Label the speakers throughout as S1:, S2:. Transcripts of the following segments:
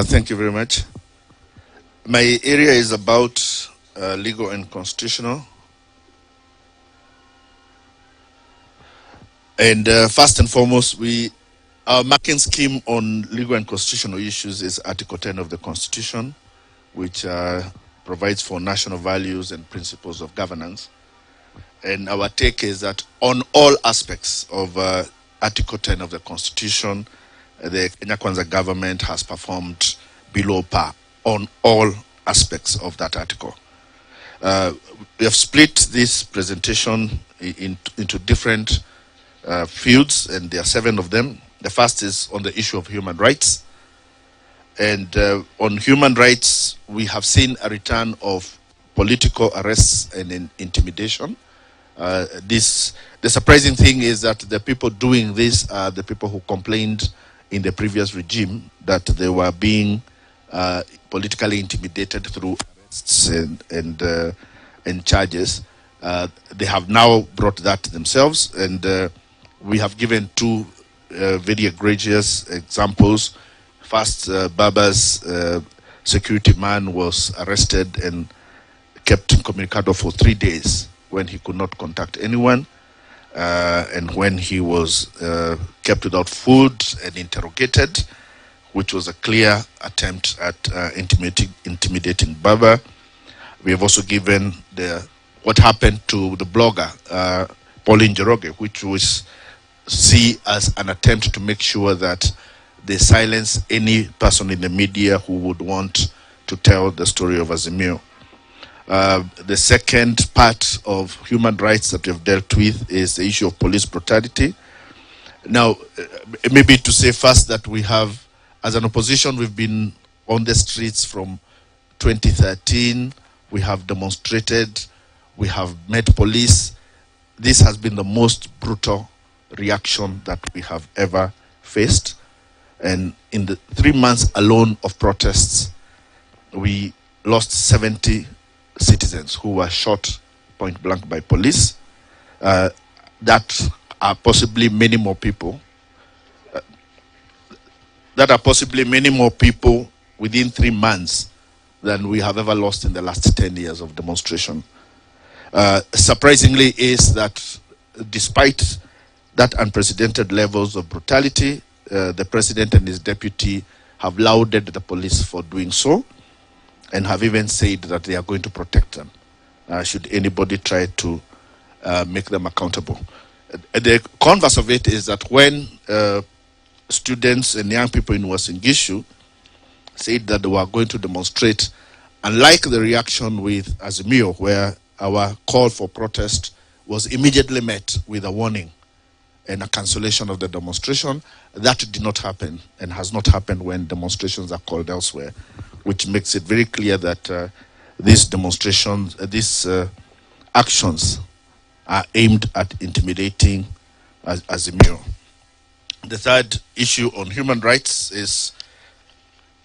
S1: Thank you very much. My area is about legal and constitutional. And first and foremost, our marking scheme on legal and constitutional issues is Article 10 of the Constitution, which provides for national values and principles of governance. And our take is that on all aspects of Article 10 of the Constitution, the Kenya Kwanza government has performed below par on all aspects of that article. We have split this presentation into different fields, and there are 7 of them. The first is on the issue of human rights. And on human rights, we have seen a return of political arrests and intimidation. The surprising thing is that the people doing this are the people who complained in the previous regime that they were being politically intimidated through arrests and charges. They have now brought that themselves, and we have given 2 very egregious examples. First, Baba's security man was arrested and kept incommunicado for 3 days when he could not contact anyone, and when he was kept without food and interrogated, which was a clear attempt at intimidating Baba. We have also given what happened to the blogger, Pauline Njoroge, which was see as an attempt to make sure that they silence any person in the media who would want to tell the story of Azimio. The second part of human rights that we have dealt with is the issue of police brutality. Now, maybe to say first that we have, as an opposition, we've been on the streets from 2013. We have demonstrated, we have met police. This has been the most brutal reaction that we have ever faced. And in the 3 months alone of protests, we lost 70 citizens who were shot point blank by police. That are possibly many more people. Within 3 months than we have ever lost in the last 10 years of demonstration. Surprisingly is that despite that unprecedented levels of brutality, the president and his deputy have lauded the police for doing so, and have even said that they are going to protect them should anybody try to make them accountable. The converse of it is that when students and young people in Uasin Gishu said that they were going to demonstrate, unlike the reaction with Azimio, where our call for protest was immediately met with a warning and a cancellation of the demonstration, that did not happen and has not happened when demonstrations are called elsewhere, which makes it very clear that these demonstrations, these actions are aimed at intimidating Azimio. The third issue on human rights is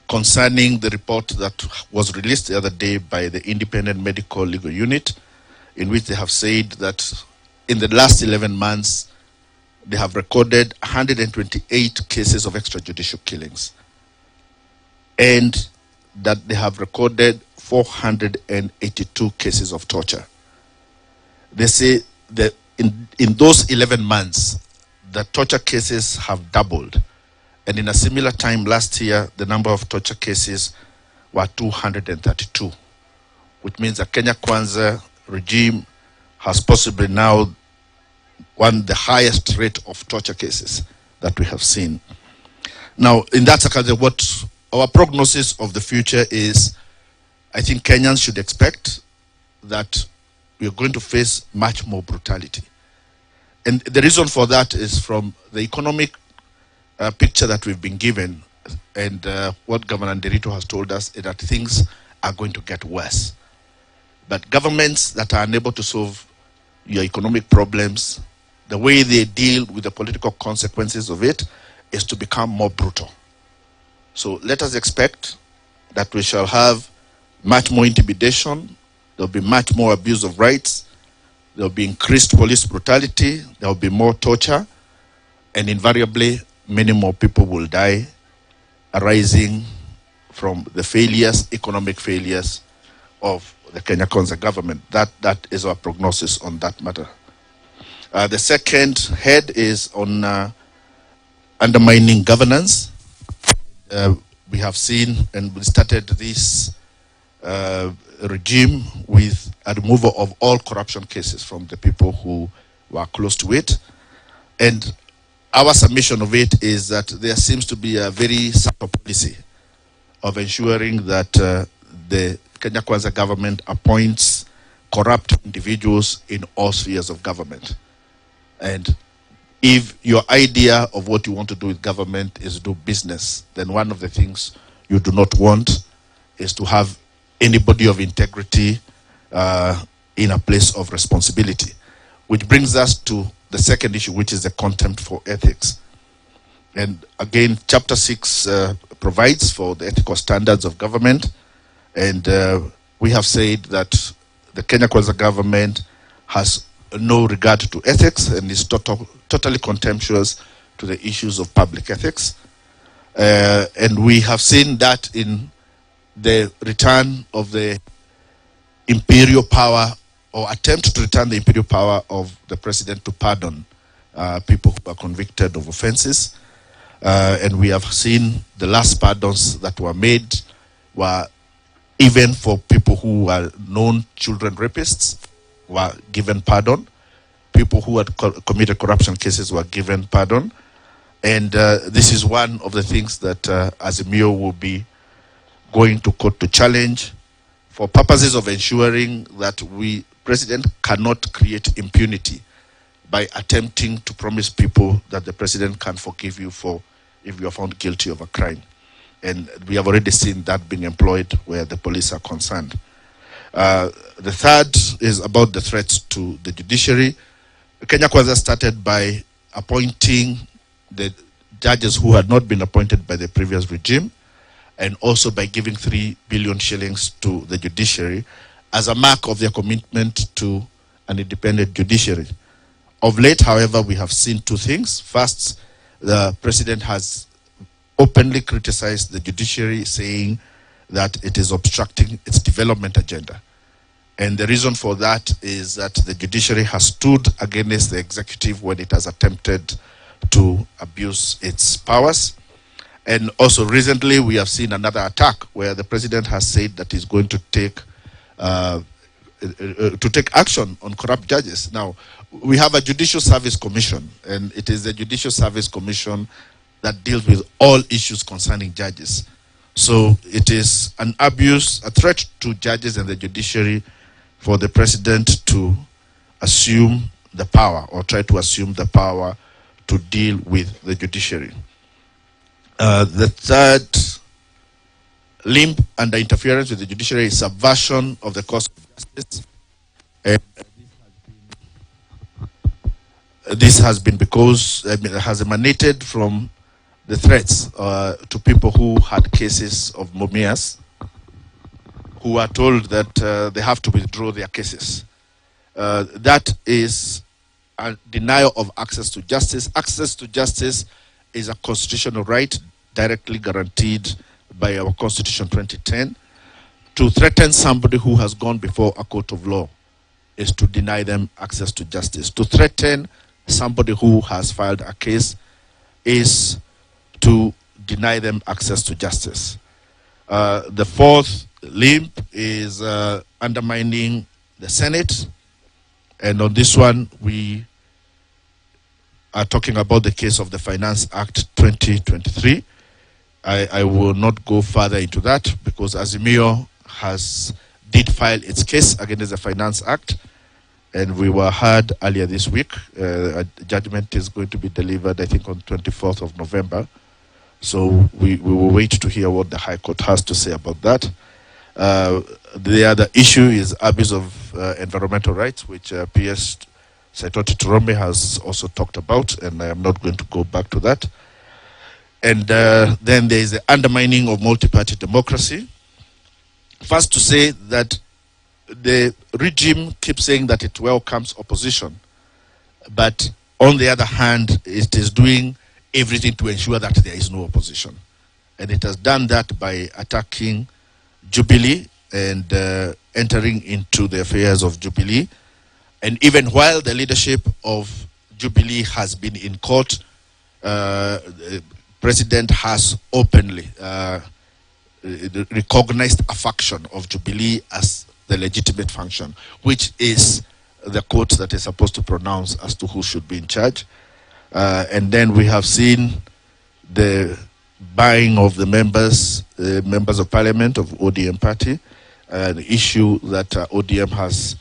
S1: concerning the report that was released the other day by the Independent Medical Legal Unit, in which they have said that in the last 11 months, they have recorded 128 cases of extrajudicial killings, and that they have recorded 482 cases of torture. They say that in those 11 months, the torture cases have doubled. And in a similar time last year, the number of torture cases were 232, which means the Kenya Kwanza regime has possibly now won the highest rate of torture cases that we have seen. Now, in that circumstance, what our prognosis of the future is, I think Kenyans should expect that we are going to face much more brutality. And the reason for that is from the economic picture that we've been given, and what Governor Nderito has told us is that things are going to get worse. But governments that are unable to solve your economic problems, the way they deal with the political consequences of it is to become more brutal. So let us expect that we shall have much more intimidation, there will be much more abuse of rights, there will be increased police brutality, there will be more torture, and invariably many more people will die, arising from the failures, economic failures of the Kenya Kwanza government. That is our prognosis on that matter. The second head is on undermining governance. We have seen and we started this regime with a removal of all corruption cases from the people who were close to it. And our submission of it is that there seems to be a very subtle policy of ensuring that the Kenya Kwanza government appoints corrupt individuals in all spheres of government. And if your idea of what you want to do with government is do business, then one of the things you do not want is to have anybody of integrity in a place of responsibility. Which brings us to the second issue, which is the contempt for ethics. And again, Chapter 6 provides for the ethical standards of government. And we have said that the Kenya Kwanza government has no regard to ethics and is totally contemptuous to the issues of public ethics. And we have seen that in the return of the imperial power, or attempt to return the imperial power of the president to pardon people who are convicted of offenses. And we have seen the last pardons that were made were even for people who were known children rapists were given pardon. People who had committed corruption cases were given pardon. And this is one of the things that Azimio will be going to court to challenge for purposes of ensuring that president cannot create impunity by attempting to promise people that the president can forgive you if you are found guilty of a crime. And we have already seen that being employed where the police are concerned. The third is about the threats to the judiciary. Kenya Kwanza started by appointing the judges who had not been appointed by the previous regime, and also by giving 3 billion shillings to the judiciary as a mark of their commitment to an independent judiciary. Of late, however, we have seen two things. First, the president has openly criticized the judiciary, saying that it is obstructing its development agenda. And the reason for that is that the judiciary has stood against the executive when it has attempted to abuse its powers. And also recently we have seen another attack where the president has said that he's going to take action on corrupt judges. Now, we have a Judicial Service Commission, and it is the Judicial Service Commission that deals with all issues concerning judges. So it is an abuse, a threat to judges and the judiciary for the president to assume the power or try to assume the power to deal with the judiciary. The third limb under interference with the judiciary is subversion of the course of justice. This has been because it has emanated from the threats to people who had cases of Mumias, who are told that they have to withdraw their cases. That is a denial of access to justice. Access to justice is a constitutional right directly guaranteed by our Constitution 2010. To threaten somebody who has gone before a court of law is to deny them access to justice. To threaten somebody who has filed a case is to deny them access to justice. The fourth limb is undermining the Senate. And on this one, we are talking about the case of the Finance Act 2023. I will not go further into that because Azimio did file its case against the Finance Act, and we were heard earlier this week. A judgment is going to be delivered, I think, on 24th of November. So we will wait to hear what the High Court has to say about that. The other issue is abuse of environmental rights, which PS Saitoti Turome has also talked about, and I am not going to go back to that. And then there is the undermining of multi-party democracy. First, to say that the regime keeps saying that it welcomes opposition, but on the other hand, it is doing everything to ensure that there is no opposition. And it has done that by attacking Jubilee and entering into the affairs of Jubilee. And even while the leadership of Jubilee has been in court, the President has openly recognized a faction of Jubilee as the legitimate function, which is the court that is supposed to pronounce as to who should be in charge. And then we have seen the buying of the members of parliament of ODM party, an issue that ODM has